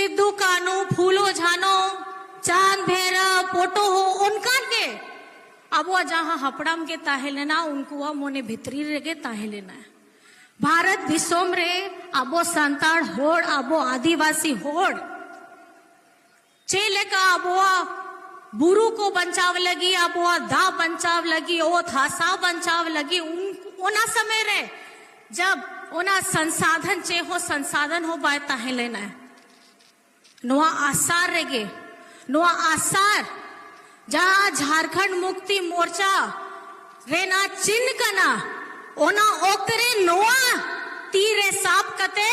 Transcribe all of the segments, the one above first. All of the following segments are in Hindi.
सिद्धू कानू फूलो झानो चांद भैरव पोटो हो उनका के अब वो जहाँ हपड़म के ताहे लेना उनको वो मोने भितरी रेगे ताहे लेना है भारत दिसोम रे अबो संताड़ होड़ अबो आदिवासी होड़ चेले का अबो बुरु को बचाव लगी अबो दा बचाव लगी ओ थासा बचाव लगी उना समय रे जब उना संसाधन चे हो संसाधन हो बाय ताहे लेना है नुआ आसार रेगे नुआ आसार जहाँ झारखंड मुक्ति मोर्चा रेना चिन्ह कना ओना ओकरे नोआ तीरे साप कते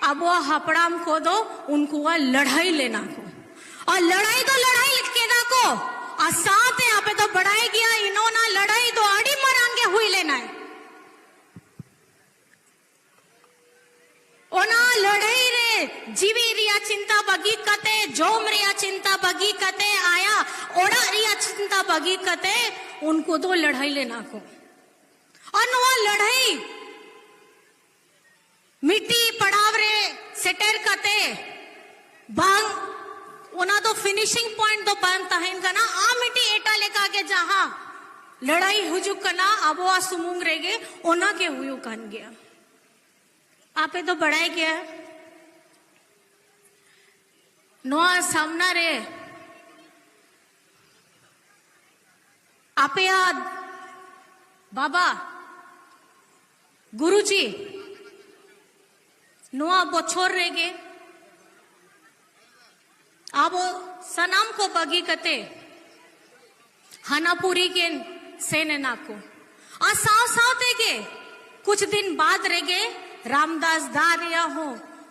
अब वो हपड़ाम को दो उनको वह लड़ाई लेना को और लड़ाई तो लड़ाई केदा को और साथ यहाँ पे तो बढ़ाई गया इन्होंने लड़ाई तो आड़ी मरांगे हुई लेना है ओना लड़ाई रे जीवी रिया चिंता बगी कते जोम रिया चिंता बगी कते आया ओड़ा रिया चिंता बगी कते उनको तो लड़ाई लेना को और नुआ लड़ाई मिट्टी पड़ाव रे सेटर कते बांग ओना तो फिनिशिंग पॉइंट तो बांग ताहिन का ना आ मिट्टी एटा लेका के जहां लड़ाई हुजुक कना अब वो सुमुंग रेगे ओना के हुयु कान गया आपे तो बढ़ाई गया नोआ सामना रे आपे याद बाबा गुरुजी नोआ बोछोर रेगे आबो सनाम को बगी कते हनापुरी के सेने नाको आ साव साव तेगे कुछ दिन बाद रेगे रामदास दारिया हो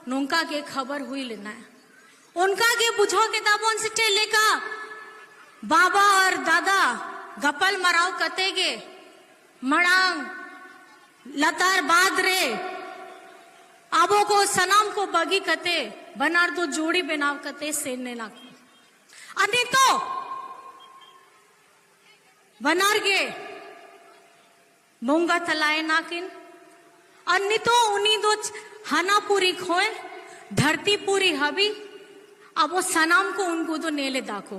नुंका के खबर हुई लेना है उनका के बुझो के ताबोन से टेले का बाबा और दादा गपल मराव कतेगे मड़ांग लतार बाद रे आबो को सनाम को बगी कते बनार तो जोड़ी बनाव कते सेने ना अने तो बनार गे मोंगा तलाए नाकिन अन्य तो उन्हीं दो हना पूरी खोए धरती पूरी हबी अब वो सनाम को उनको तो नेले दाखो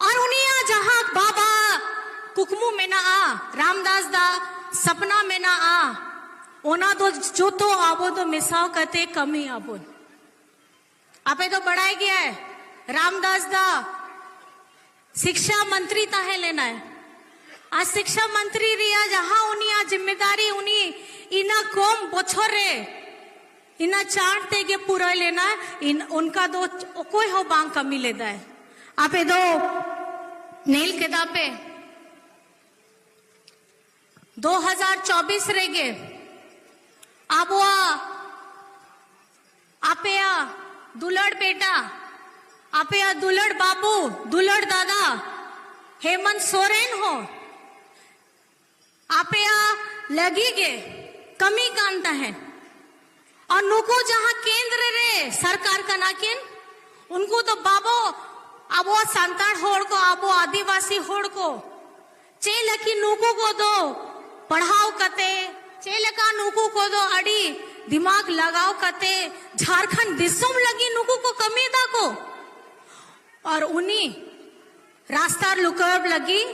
और उन्हीं जहां बाबा कुकमू में ना आ रामदास दा सपना में ना आ ओना तो जो तो आबो तो मिसाव करते कमी आबो आपे तो बढ़ाया गया है रामदास दा शिक्षा मंत्री ताहे लेना है आज शिक्षा मंत्री रिया जहां उन्हीं आ जिम्मेदारी उन्हीं इना कोम बोछोरे इना चाटते के पूरा लेना इन उनका दो कोई हो बांग कमी लेता है आपे दो नील के दापे 2024 रेगे आबो आपे दुलड़ बेटा आपे दुलड़ बाबू दुलड़ दादा हेमंत सोरेन हो आपे लगी गे कमी कांता है और नुको जहां केंद्र रे सरकार का नाकिन उनको तो बाबो आबो संताड़ होड़ को आबो आदिवासी होड़ को चेलकी नुको को दो पढ़ाओ कते चेलका नुको को दो अड़ी दिमाग लगाओ कते झारखंड दिसोम लगी नुको को कमी दा को और उन्हीं रास्ता लुकब लगी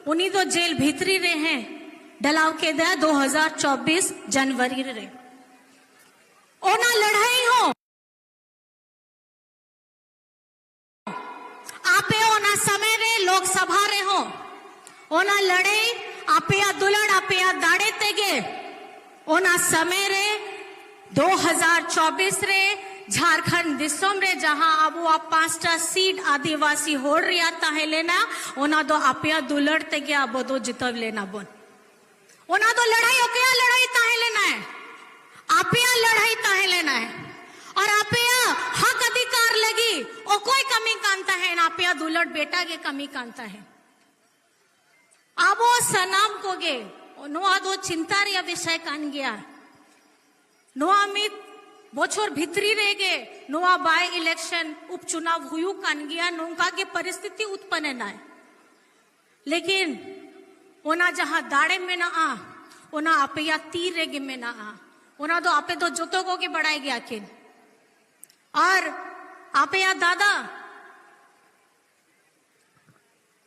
उन्हीं तो जेल भीतरी रहे हैं डलाव के दे 2024 जनवरी रे ओना लड़ाई हो आपे ओना समय रे लोकसभा रे हो ओना लड़े आपे दुलड़ आपे दाड़े तेगे ओना समय रे 2024 रे झारखंड दिसोम रे जहां अब वो 5टा सीट आदिवासी होड़ रिया ताहे लेना ओना दो आपे दुलड़ तेगे अब दो जितव लेना बोन ओना तो लड़ाई ओके लड़ाई ताहे लेना है आपे लड़ाई ताहे लेना है और आपे हक अधिकार लगी ओ कोई कमी कांता है ना आपे दुलड़ बेटा के कमी कांता है आबो सनाम को गे नुआ दो चिंता रिया विषय कान गया नुआ मित बोछोर भितरी रह गे नुआ बाय इलेक्शन उपचुनाव हुयु कान गया नौका के परिस्थिति उत्पन्न ना है लेकिन ओना जहां दाड़े में ना आ ओना आपे या तीर रेगे में ना आ ओना तो आपे तो जोतो को के बढ़ाए गया किन और आपया दादा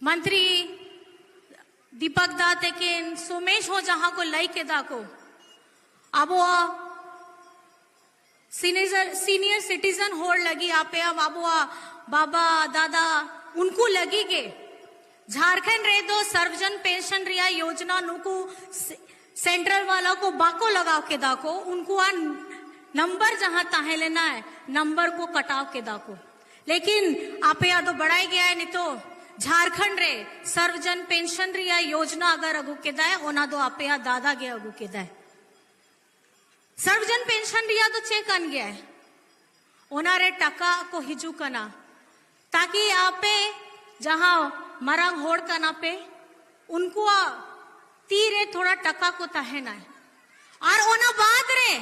मंत्री दीपक दा तेकिन सोमेश हो जहां को लाई के दा को अब वो सीनियर सिटीजन होड़ लगी आपया बाबुआ बाबा दादा उनको लगी के झारखंड रे दो सर्वजन पेंशन रिया योजना नुकु सेंट्रल वाला को बाको लगाव के दाको उनको आ नंबर जहां ताहे लेना है नंबर को कटाव के दाको। लेकिन आप या तो बढ़ाई गया है नहीं तो झारखंड रे सर्वजन पेंशन रिया योजना अगर अगु के दाए ओना दो आप या दादा गया अगु के दाए सर्वजन पेंशन रिया तो चेक अन गया है ओना रे टका को हिजू कना ताकि आपे जहां मरंग होड़ कना पे उनको तीरे थोड़ा टका को तहे ना है और ओना बाद रे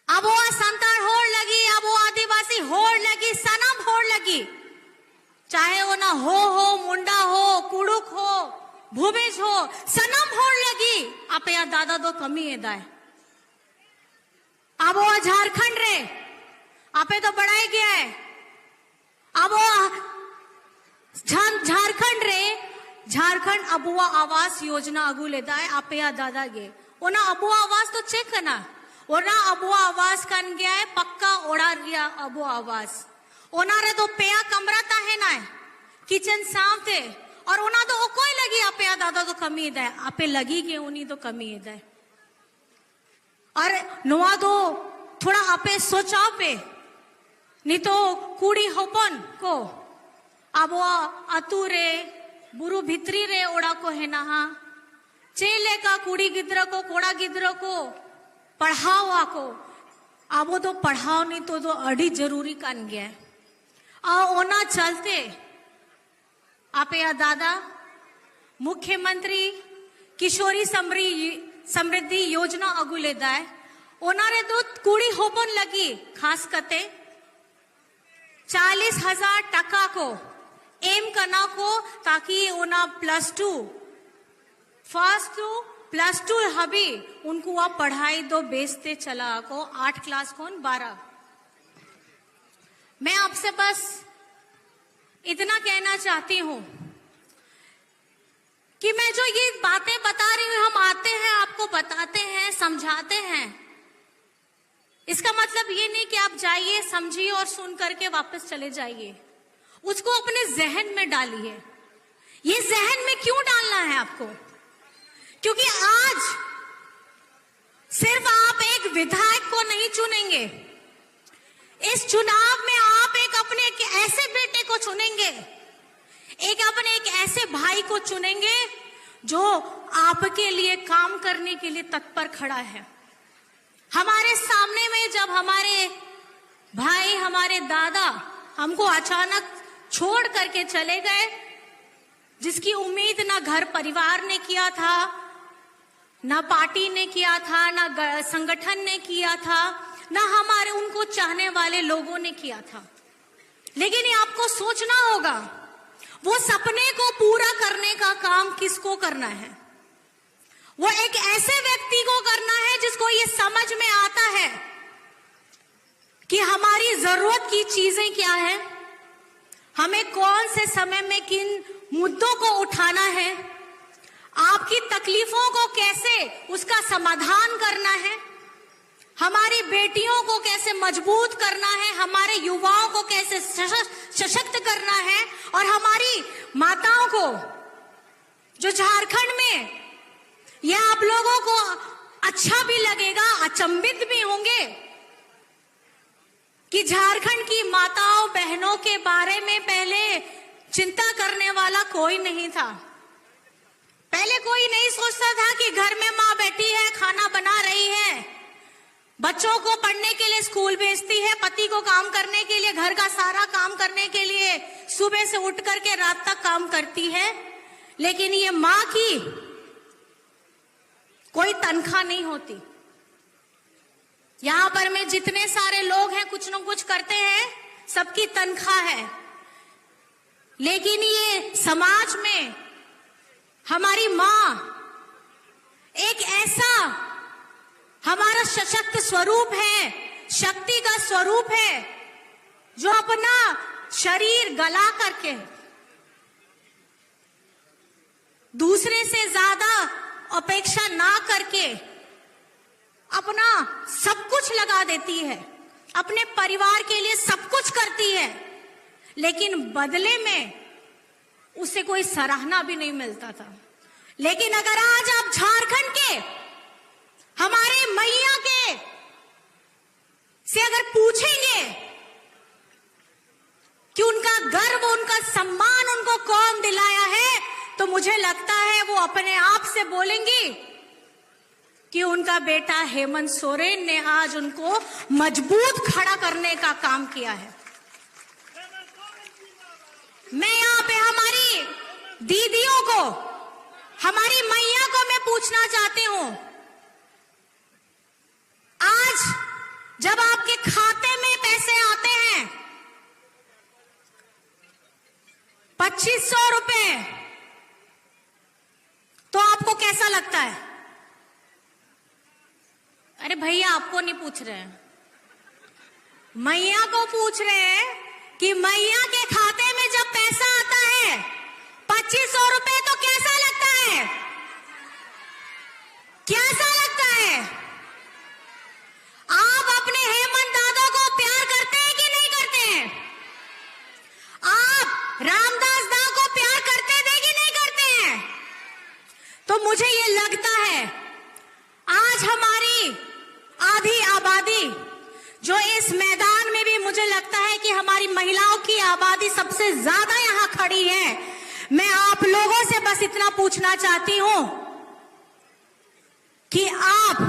अब वो संतान होड़ लगी अब वो आदिवासी होड़ लगी सनम होड़ लगी चाहे वो ना हो मुंडा हो कुड़ुक हो भूमेश हो सनम होड़ लगी आप या दादा दो कमी है दाए अब वो झारखंड रे आपे तो बढ़ाई गया है अब वो झारखंड रे झारखंड अबुआ आवास योजना अगू लेता है आप या दादा गे ओना अबुआ आवास तो चेक करना ओना अबुआ आवास कन गया है पक्का ओढ़ा रिया अबुआ आवास ओना रे तो पेया कमरा ता है ना किचन साफ थे और ओना तो कोई लगी आप या दादा तो कमी है आपे लगी के उन्हीं तो कमी है और नुआ तो थोड़ा आपे सोचा पे नहीं तो कुड़ी होपन को अब वो अतुरे बुरु भित्री रे ओड़ा को है ना चेले का कुड़ी गिद्र को कोड़ा गिद्र को पढ़ावा को अब वो तो पढ़ाओ नहीं तो अड़ी जरूरी कन गया है ओना चलते आप या दादा मुख्यमंत्री किशोरी समृद्धि योजना अगु लेदा है ओना रे तो कुड़ी होपन लगी खास करते 40,000 टका को एम करना को ताकि ओना +2 फर्स्ट टू +2 हबी उनको आप पढ़ाई दो बेचते चला को 8 क्लास कौन 12। मैं आपसे बस इतना कहना चाहती हूं कि मैं जो ये बातें बता रही हूं हम आते हैं आपको बताते हैं समझाते हैं इसका मतलब ये नहीं कि आप जाइए समझिए और सुन करके वापस चले जाइए उसको अपने जहन में डालिए। ये जहन में क्यों डालना है आपको क्योंकि आज सिर्फ आप एक विधायक को नहीं चुनेंगे इस चुनाव में आप एक अपने एक ऐसे बेटे को चुनेंगे एक अपने एक ऐसे भाई को चुनेंगे जो आपके लिए काम करने के लिए तत्पर खड़ा है। हमारे सामने में जब हमारे भाई हमारे दादा हमको अचानक छोड़ करके चले गए जिसकी उम्मीद ना घर परिवार ने किया था ना पार्टी ने किया था ना संगठन ने किया था ना हमारे उनको चाहने वाले लोगों ने किया था लेकिन ये आपको सोचना होगा वो सपने को पूरा करने का काम किसको करना है वो एक ऐसे व्यक्ति को करना है जिसको ये समझ में आता है कि हमारी जरूरत की चीजें क्या है हमें कौन से समय में किन मुद्दों को उठाना है आपकी तकलीफों को कैसे उसका समाधान करना है हमारी बेटियों को कैसे मजबूत करना है हमारे युवाओं को कैसे सशक्त करना है और हमारी माताओं को जो झारखंड में यह आप लोगों को अच्छा भी लगेगा अचंभित भी होंगे कि झारखंड की माताओं बहनों के बारे में पहले चिंता करने वाला कोई नहीं था। पहले कोई नहीं सोचता था कि घर में माँ बैठी है खाना बना रही है बच्चों को पढ़ने के लिए स्कूल भेजती है पति को काम करने के लिए घर का सारा काम करने के लिए सुबह से उठ करके रात तक काम करती है लेकिन ये माँ की कोई तनख्वाह नहीं होती। यहां पर में जितने सारे लोग हैं कुछ न कुछ करते हैं सबकी तनख्वाह है लेकिन ये समाज में हमारी माँ एक ऐसा हमारा सशक्त स्वरूप है शक्ति का स्वरूप है जो अपना शरीर गला करके दूसरे से ज्यादा अपेक्षा ना करके अपना सब कुछ लगा देती है, अपने परिवार के लिए सब कुछ करती है, लेकिन बदले में उसे कोई सराहना भी नहीं मिलता था। लेकिन अगर आज आप झारखंड के हमारे मैया के से अगर पूछेंगे कि उनका गर्व, उनका सम्मान उनको कौन दिलाया है, तो मुझे लगता है वो अपने आप से बोलेंगी कि उनका बेटा हेमंत सोरेन ने आज उनको मजबूत खड़ा करने का काम किया है। मैं यहाँ पे हमारी दीदियों को, हमारी मैया को मैं पूछना चाहती हूँ, आज जब आपके खाते में पैसे आते हैं 2500 रुपए, तो आपको कैसा लगता है? अरे भैया आपको नहीं पूछ रहे हैं, मैया को पूछ रहे हैं कि मैया के खाते में जब पैसा आता है 2500 रुपए, तो कैसा लगता है? कैसा लगता है? आप अपने हेमंत दादा को प्यार करते हैं कि नहीं करते हैं? आप रामदास दा को प्यार करते थे कि नहीं करते हैं? तो मुझे ये लगता है आज हमारी आधी आबादी जो इस मैदान में भी, मुझे लगता है कि हमारी महिलाओं की आबादी सबसे ज्यादा यहां खड़ी है। मैं आप लोगों से बस इतना पूछना चाहती हूं कि आप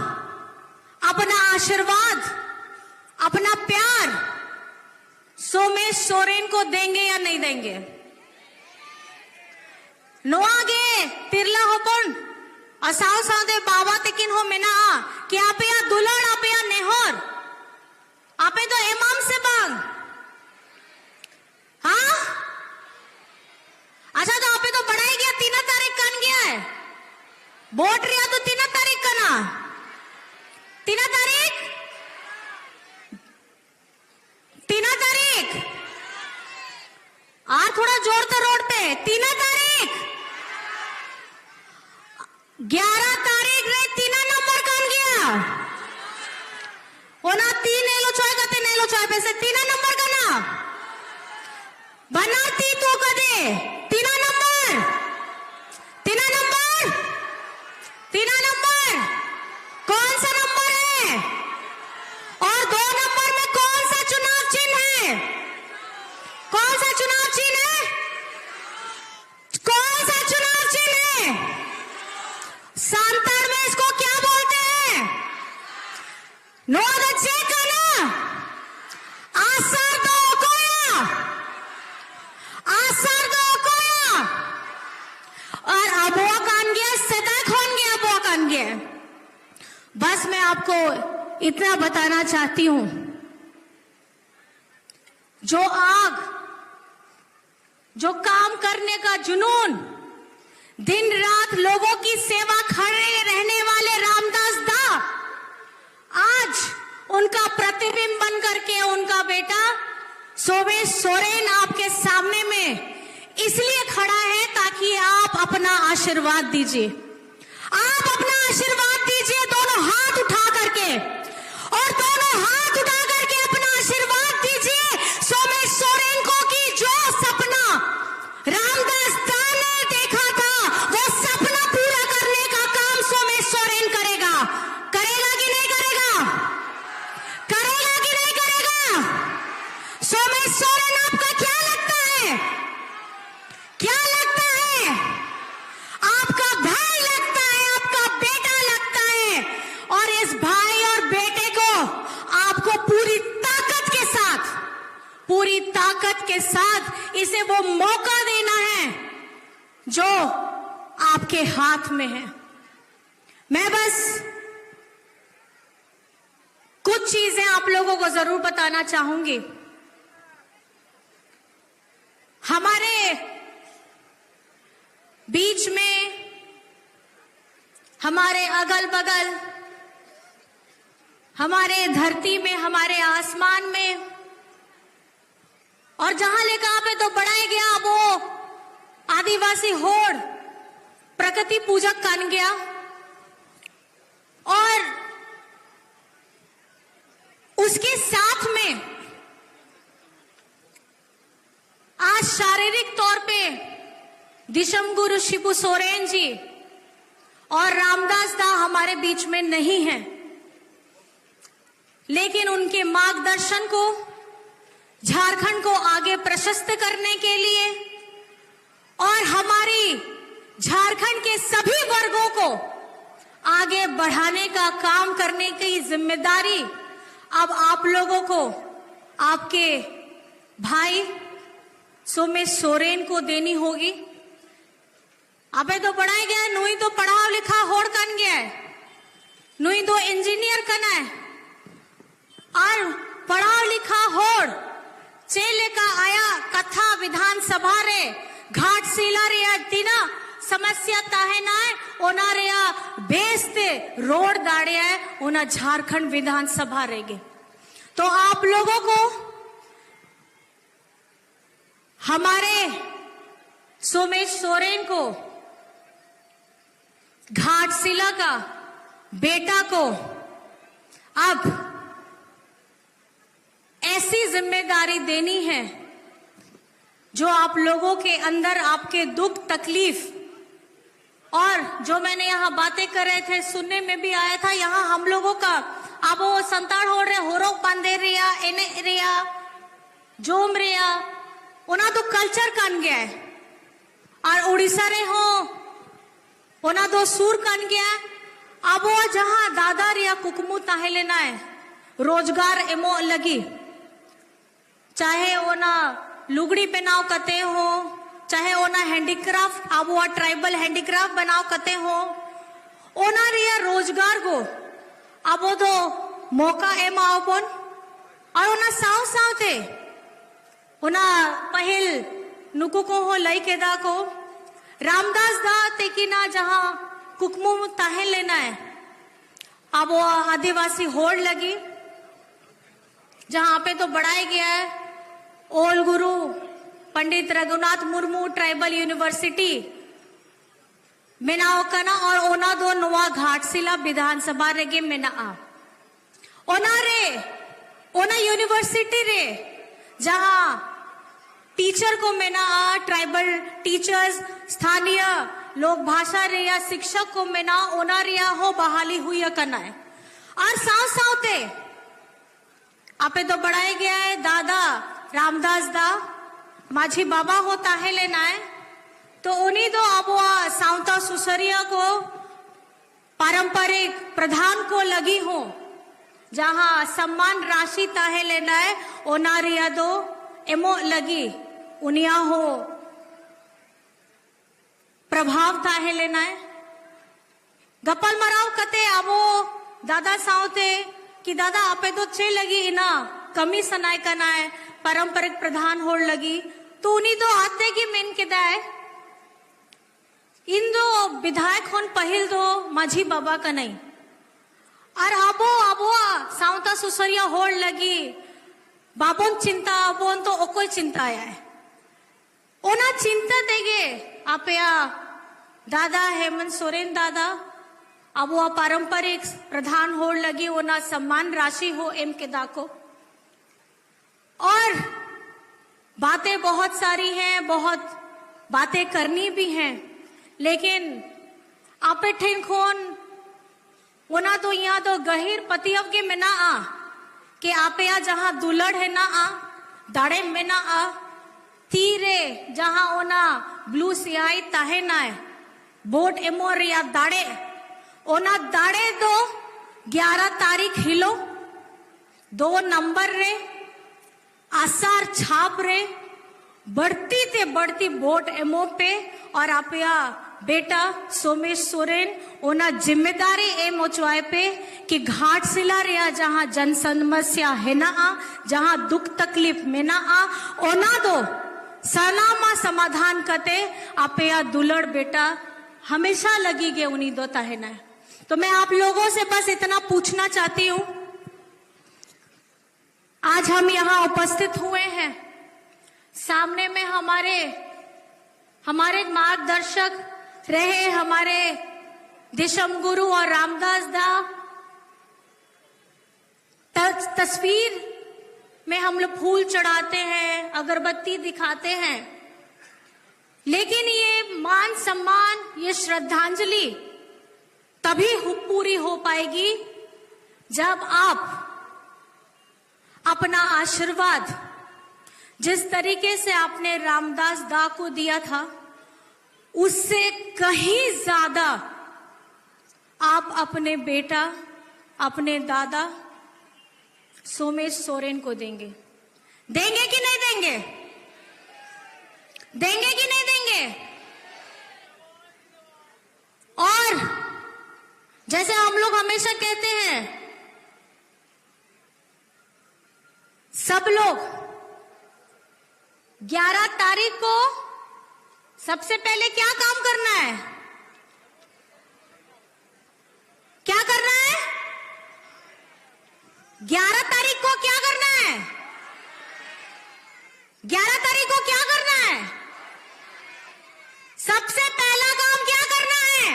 अपना आशीर्वाद, अपना प्यार सोमेश सोरेन को देंगे या नहीं देंगे? नोआगे तिरला होपन असाव सादे बाबा तेकिन हो मेना कि आपे या दुलड़, आपे या नेहर, आपे तो इमाम से बांग, हाँ? अच्छा, तो आपे तो बढ़ाई गया 3 तारीख कन गया है, वोट रिया तो 3 तारीख कना, 3 तारीख, 3 तारीख, और थोड़ा जोर तो रोड पे, 3 तारीख, 11 तारीख रे 3 नंबर कन गया, ओना 3 एलो चोय कते नेलो चोय पे से 3 नंबर कना बनाती तो कदे 3 नंबर, 3 नंबर, 3 नंबर कौन सा नंबर है? और 2 नंबर में कौन सा चुनाव चिन्ह है? कौन सा चुनाव चिन्ह है? कौन सा चुनाव चिन्ह है? सांतार में इसको क्या बोलते हैं? नोदचे कना आसार दो कोया, आसार दो कोया, और अबुआ कान गया, सदा खोन गया, अबुआ कान गया। बस मैं आपको इतना बताना चाहती हूं, जो आग, जो काम करने का जुनून, दिन रात लोगों की सेवा खड़े रहने वाले रामदास दा, आज उनका प्रतिबिंब बन करके उनका बेटा सोमेश सोरेन आपके सामने में इसलिए खड़ा है ताकि आप अपना आशीर्वाद दीजिए। आप अपना आशीर्वाद दीजिए, दोनों हाथ उठा करके, और दोनों हाथ उठा करके अपना आशीर्वाद दीजिए सोमेश सोरेन को कि जो सपना रामदास दा ने देखा था, वो सपना पूरा करने का काम सोमेश सोरेन करेगा। करेगा कि नहीं करेगा? करेगा कि नहीं करेगा? सोमेश सोरेन आपका क्या लगता है? क्या लगता है? आपका भाई लगता है, आपका बेटा लगता है, और इस भाई और बेटे को आपको पूरी ताकत के साथ इसे वो मौका देना है जो आपके हाथ में है। मैं बस कुछ चीजें आप लोगों को जरूर बताना चाहूंगी। हमारे बीच में, हमारे अगल बगल हमारे धरती में, हमारे आसमान में, और जहां लेकर पे तो बढ़ाया गया वो आदिवासी होड़ प्रकृति पूजक बन गया। और उसके साथ में आज शारीरिक तौर पे दिशम गुरु शिबू सोरेन जी और रामदास दा हमारे बीच में नहीं है, लेकिन उनके मार्गदर्शन को, झारखंड को आगे प्रशस्त करने के लिए और हमारी झारखंड के सभी वर्गों को आगे बढ़ाने का काम करने की जिम्मेदारी अब आप लोगों को, आपके भाई सोमेश सोरेन को देनी होगी। अबे तो पढ़ाया गया, नुई तो पढ़ा लिखा होड़ कन गया है, नुई तो इंजीनियर कना है, और पढ़ा लिखा होड़ चेले का आया कथा विधानसभा रे घाटशिला रे तीना समस्या ताहे ना है ओना रे बेस्ते रोड दाड़े है ओना झारखंड विधानसभा रहेगे। तो आप लोगों को हमारे सोमेश सोरेन को, घाटशिला का बेटा को अब ऐसी जिम्मेदारी देनी है जो आप लोगों के अंदर आपके दुख तकलीफ, और जो मैंने यहाँ बातें कर रहे थे सुनने में भी आया था, यहाँ हम लोगों का अब वो संताड़ हो रहे होरोक बांधे रिया एने रिया जोम रिया ओना तो कल्चर कन गया है, और उड़ीसा रे हो ओना तो सूर कन गया है। अब वो जहां दादा रिया कुकमू ताहे लेना है रोजगार एमो लगी, चाहे ओना लुगड़ी पहनाव कते हो, चाहे ओना हैंडीक्राफ्ट अब वो ट्राइबल हैंडीक्राफ्ट बनाव कते हो, ओना रिया रोजगार को अब वो तो मौका एम आओपन, और ओना साव साव थे ओना पहल नुकु को हो लई केदा को रामदास दा तेकिना जहां कुकमू ताहे लेना है, अब वो आदिवासी होड़ लगी जहां पे तो बढ़ाया गया है ओल गुरु पंडित रघुनाथ मुर्मू ट्राइबल यूनिवर्सिटी मेनाओ कना, और ओना दो नवा घाटशिला विधानसभा रेगे मेना ओना रे ओना यूनिवर्सिटी रे जहां टीचर को मेना ट्राइबल टीचर्स, स्थानीय लोक भाषा रे या शिक्षक को मेना ओना रिया हो बहाली हुई करना है। और साथ साथे आपे तो बढ़ाया गया है दादा रामदास दा माझी बाबा होता है लेना है, तो उन्हीं तो अब सावता सुसरिया को पारंपरिक प्रधान को लगी हो जहां सम्मान राशि ताहे लेना है ओनारिया दो एमो लगी उनिया हो प्रभाव ताहे लेना है। गपल मराव कते आवो दादा सावते कि दादा आपे तो चे लगी इना कमी सनाय कना है पारंपरिक प्रधान होड़ लगी, तो उन्हीं तो आते की मेन के दाए इन दो विधायक होन पहिल दो माझी बाबा का नहीं, और आबो सावता सुसरिया होड़ लगी बाबोन चिंता आबोन तो कोई चिंता आया है ओना चिंता देगे आपया दादा हेमंत सोरेन दादा अब वो पारंपरिक प्रधान होड़ लगी ओना सम्मान राशि हो एम के दाको। और बातें बहुत सारी हैं, बहुत बातें करनी भी हैं, लेकिन आपे ठेन खोन ओना तो यहाँ तो गहिर पतियव के में ना आ कि आपे या जहां दुलड़ है ना आ दाड़े में ना आ तीरे जहां ओना ब्लू सियाई ताहे ना है बोट एमोर या दाड़े ओना दाड़े दो 11 तारीख हिलो 2 नंबर रे आसार छाप रे बढ़ती ते बढ़ती वोट एमओ पे, और आप या बेटा सोमेश सोरेन ओना जिम्मेदारी एम ओचवाए पे कि घाटशिला रे जहां जन समस्या है ना आ, जहां दुख तकलीफ में ना आ ओना दो सलामा समाधान कते आप या दुलड़ बेटा हमेशा लगी गे उन्हीं दो ताहे ना। तो मैं आप लोगों से बस इतना पूछना चाहती हूँ आज हम यहाँ उपस्थित हुए हैं। सामने में हमारे मार्गदर्शक रहे हमारे दिशम गुरु और रामदास दा तस्वीर में हम लोग फूल चढ़ाते हैं, अगरबत्ती दिखाते हैं, लेकिन ये मान सम्मान, ये श्रद्धांजलि तभी पूरी हो पाएगी जब आप अपना आशीर्वाद जिस तरीके से आपने रामदास दा को दिया था उससे कहीं ज्यादा आप अपने बेटा, अपने दादा सोमेश सोरेन को देंगे। देंगे कि नहीं देंगे? देंगे कि नहीं देंगे? और जैसे हम लोग हमेशा कहते हैं, सब लोग 11 तारीख को सबसे पहले क्या काम करना है? क्या करना है? 11 तारीख को क्या करना है? 11 तारीख को क्या करना है? सबसे पहला काम क्या करना है?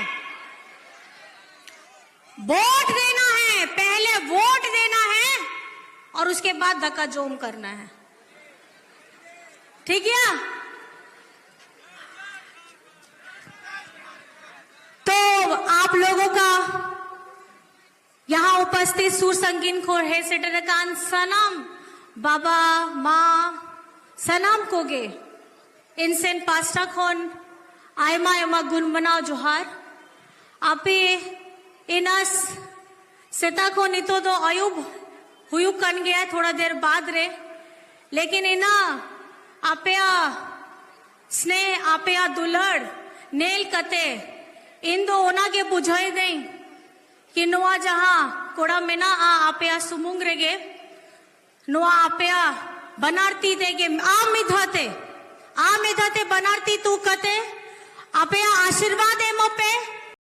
वोट देना है। पहले वोट देना है और उसके बाद धक्का जोम करना है। ठीक है? तो आप लोगों का यहाँ उपस्थित सुर संगीन खोर है सेटरकान सनम बाबा माँ सनम कोगे इनसेन पास्टा खोन आयमा एमा गुन मनाओ जोहार आपे इनस सेता को नितो तो अयुब हुयुब कन गया थोड़ा देर बाद रे, लेकिन इना आपेया स्नेह आपेया दुलड़ नेल कते इन दो ओना के बुझाई दें कि नुआ जहां कोड़ा मेना आपेया सुमुंग रेगे नुआ आपेया बनारती देगे आ मिधाते बनारती तू कते आपेया आशीर्वाद एमो पे